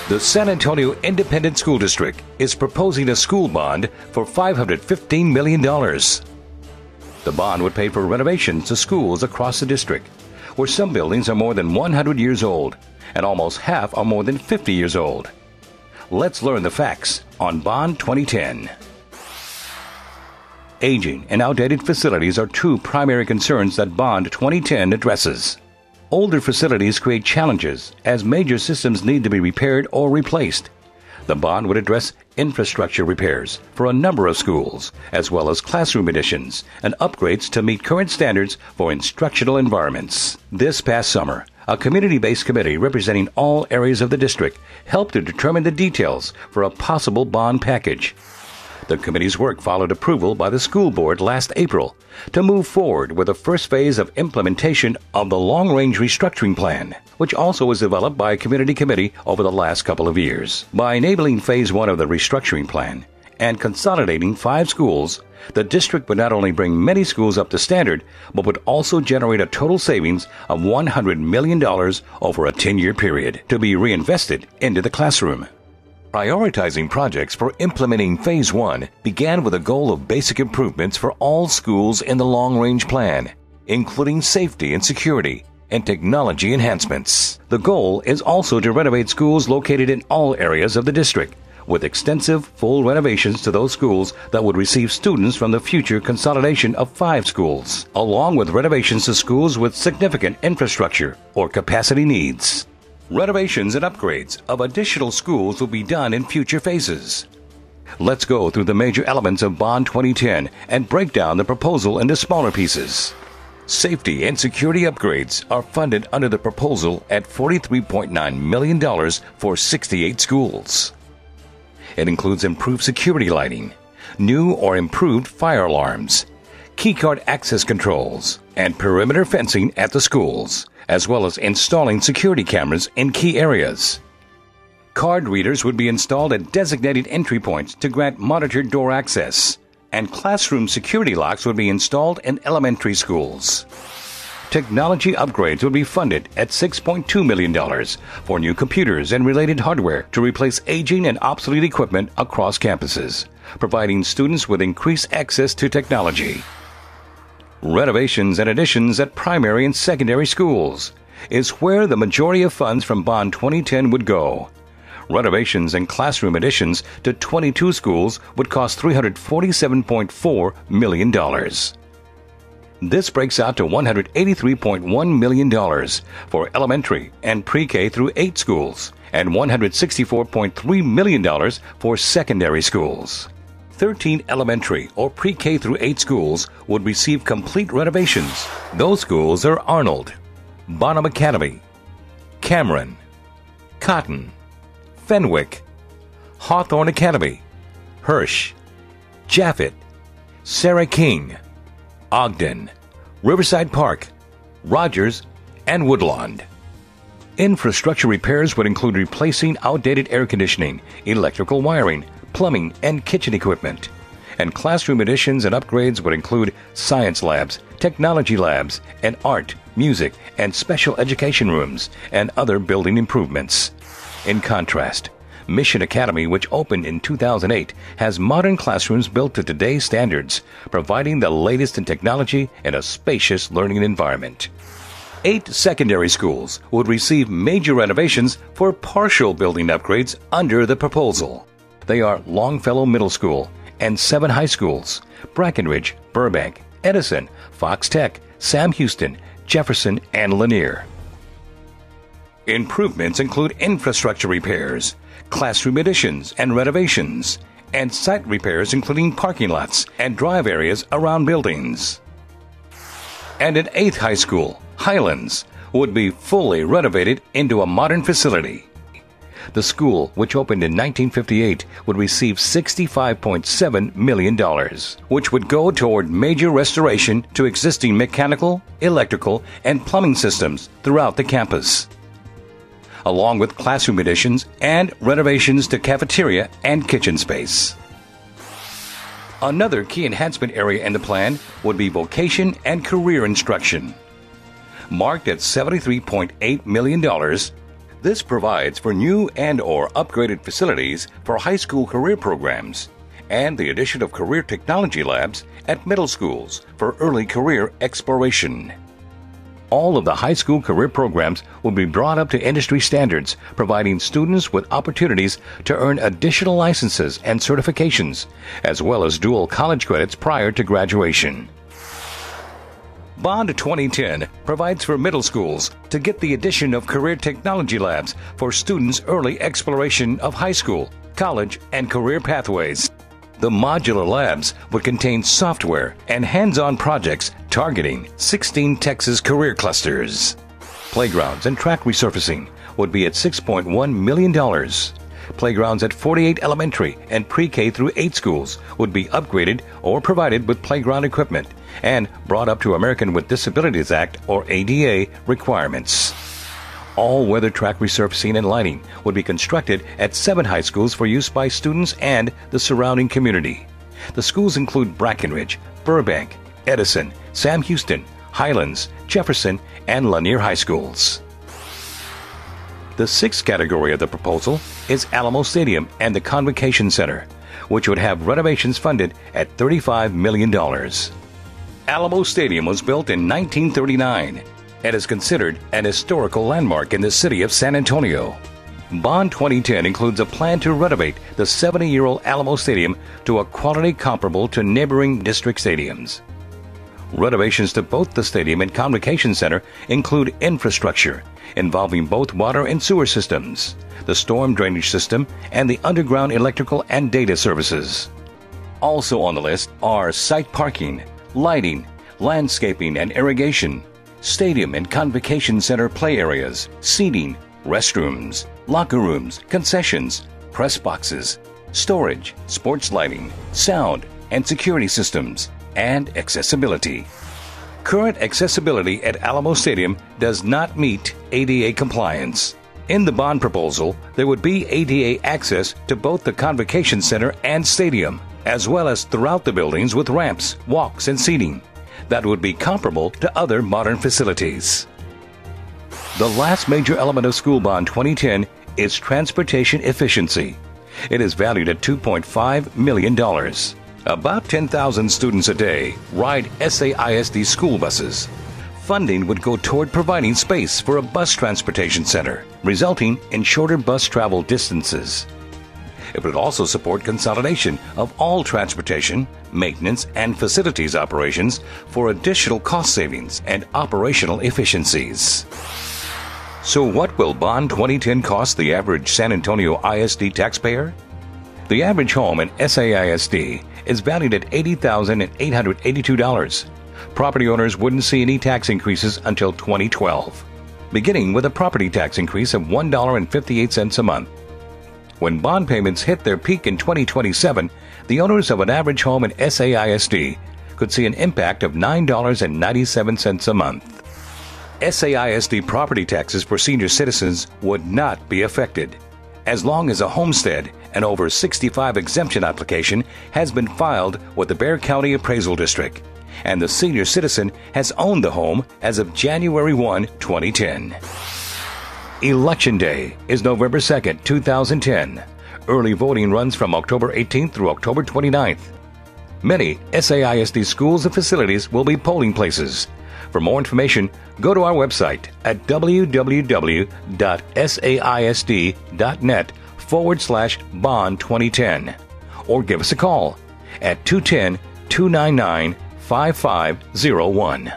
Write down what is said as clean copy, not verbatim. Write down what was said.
The San Antonio Independent School District is proposing a school bond for $515 million. The bond would pay for renovations to schools across the district, where some buildings are more than 100 years old and almost half are more than 50 years old. Let's learn the facts on Bond 2010. Aging and outdated facilities are two primary concerns that Bond 2010 addresses. Older facilities create challenges as major systems need to be repaired or replaced. The bond would address infrastructure repairs for a number of schools, as well as classroom additions and upgrades to meet current standards for instructional environments. This past summer, a community-based committee representing all areas of the district helped to determine the details for a possible bond package. The committee's work followed approval by the school board last April to move forward with the first phase of implementation of the long-range restructuring plan, which also was developed by a community committee over the last couple of years. By enabling phase 1 of the restructuring plan and consolidating 5 schools, the district would not only bring many schools up to standard, but would also generate a total savings of $100 million over a 10-year period to be reinvested into the classroom. Prioritizing projects for implementing Phase 1 began with a goal of basic improvements for all schools in the long-range plan, including safety and security and technology enhancements. The goal is also to renovate schools located in all areas of the district, with extensive full renovations to those schools that would receive students from the future consolidation of 5 schools, along with renovations to schools with significant infrastructure or capacity needs. Renovations and upgrades of additional schools will be done in future phases. Let's go through the major elements of Bond 2010 and break down the proposal into smaller pieces. Safety and security upgrades are funded under the proposal at $43.9 million for 68 schools. It includes improved security lighting, new or improved fire alarms, keycard access controls, and perimeter fencing at the schools, as well as installing security cameras in key areas. Card readers would be installed at designated entry points to grant monitored door access, and classroom security locks would be installed in elementary schools. Technology upgrades would be funded at $6.2 million for new computers and related hardware to replace aging and obsolete equipment across campuses, providing students with increased access to technology. Renovations and additions at primary and secondary schools is where the majority of funds from Bond 2010 would go. Renovations and classroom additions to 22 schools would cost $347.4 million. This breaks out to $183.1 million for elementary and pre-K through 8 schools and $164.3 million for secondary schools. 13 elementary or pre-K through 8 schools would receive complete renovations. Those schools are Arnold, Bonham Academy, Cameron, Cotton, Fenwick, Hawthorne Academy, Hirsch, Japhet, Sarah King, Ogden, Riverside Park, Rogers, and Woodlawn. Infrastructure repairs would include replacing outdated air conditioning, electrical wiring, plumbing, and kitchen equipment. And classroom additions and upgrades would include science labs, technology labs, and art, music, and special education rooms, and other building improvements. In contrast, Mission Academy, which opened in 2008, has modern classrooms built to today's standards, providing the latest in technology in a spacious learning environment. 8 secondary schools would receive major renovations for partial building upgrades under the proposal. They are Longfellow Middle School and 7 high schools: Brackenridge, Burbank, Edison, Fox Tech, Sam Houston, Jefferson, and Lanier. Improvements include infrastructure repairs, classroom additions and renovations, and site repairs including parking lots and drive areas around buildings. And an 8th high school, Highlands, would be fully renovated into a modern facility. The school, which opened in 1958, would receive $65.7 million, which would go toward major restoration to existing mechanical, electrical, and plumbing systems throughout the campus, along with classroom additions and renovations to cafeteria and kitchen space. Another key enhancement area in the plan would be vocation and career instruction. Marked at $73.8 million, This provides for new and/or upgraded facilities for high school career programs and the addition of career technology labs at middle schools for early career exploration. All of the high school career programs will be brought up to industry standards, providing students with opportunities to earn additional licenses and certifications, as well as dual college credits prior to graduation. Bond 2010 provides for middle schools to get the addition of career technology labs for students' early exploration of high school, college, and career pathways. The modular labs would contain software and hands-on projects targeting 16 Texas career clusters. Playgrounds and track resurfacing would be at $6.1 million. Playgrounds at 48 elementary and pre-K through 8 schools would be upgraded or provided with playground equipment and brought up to American with Disabilities Act or ADA requirements. All-weather track resurfacing and lighting would be constructed at 7 high schools for use by students and the surrounding community. The schools include Brackenridge, Burbank, Edison, Sam Houston, Highlands, Jefferson, and Lanier High Schools. The sixth category of the proposal is Alamo Stadium and the Convocation Center, which would have renovations funded at $35 million. Alamo Stadium was built in 1939 and is considered an historical landmark in the city of San Antonio. Bond 2010 includes a plan to renovate the 70-year-old Alamo Stadium to a quality comparable to neighboring district stadiums. Renovations to both the stadium and Convocation Center include infrastructure involving both water and sewer systems, the storm drainage system, and the underground electrical and data services. Also on the list are site parking, lighting, landscaping and irrigation, stadium and Convocation Center play areas, seating, restrooms, locker rooms, concessions, press boxes, storage, sports lighting, sound and security systems, and accessibility. Current accessibility at Alamo Stadium does not meet ADA compliance. In the bond proposal, there would be ADA access to both the Convocation Center and stadium, as well as throughout the buildings with ramps, walks, and seating that would be comparable to other modern facilities. The last major element of School Bond 2010 is transportation efficiency. It is valued at $2.5 million. About 10,000 students a day ride SAISD school buses. Funding would go toward providing space for a bus transportation center, resulting in shorter bus travel distances. It would also support consolidation of all transportation, maintenance, and facilities operations for additional cost savings and operational efficiencies. So what will Bond 2010 cost the average San Antonio ISD taxpayer? The average home in SAISD is valued at $80,882. Property owners wouldn't see any tax increases until 2012, beginning with a property tax increase of $1.58 a month. When bond payments hit their peak in 2027, the owners of an average home in SAISD could see an impact of $9.97 a month. SAISD property taxes for senior citizens would not be affected, as long as a homestead and over 65 exemption application has been filed with the Bexar County Appraisal District, and the senior citizen has owned the home as of January 1, 2010. Election Day is November 2, 2010. Early voting runs from October 18th through October 29th. Many SAISD schools and facilities will be polling places. For more information, go to our website at www.saisd.net/bond2010 or give us a call at 210-299-5501.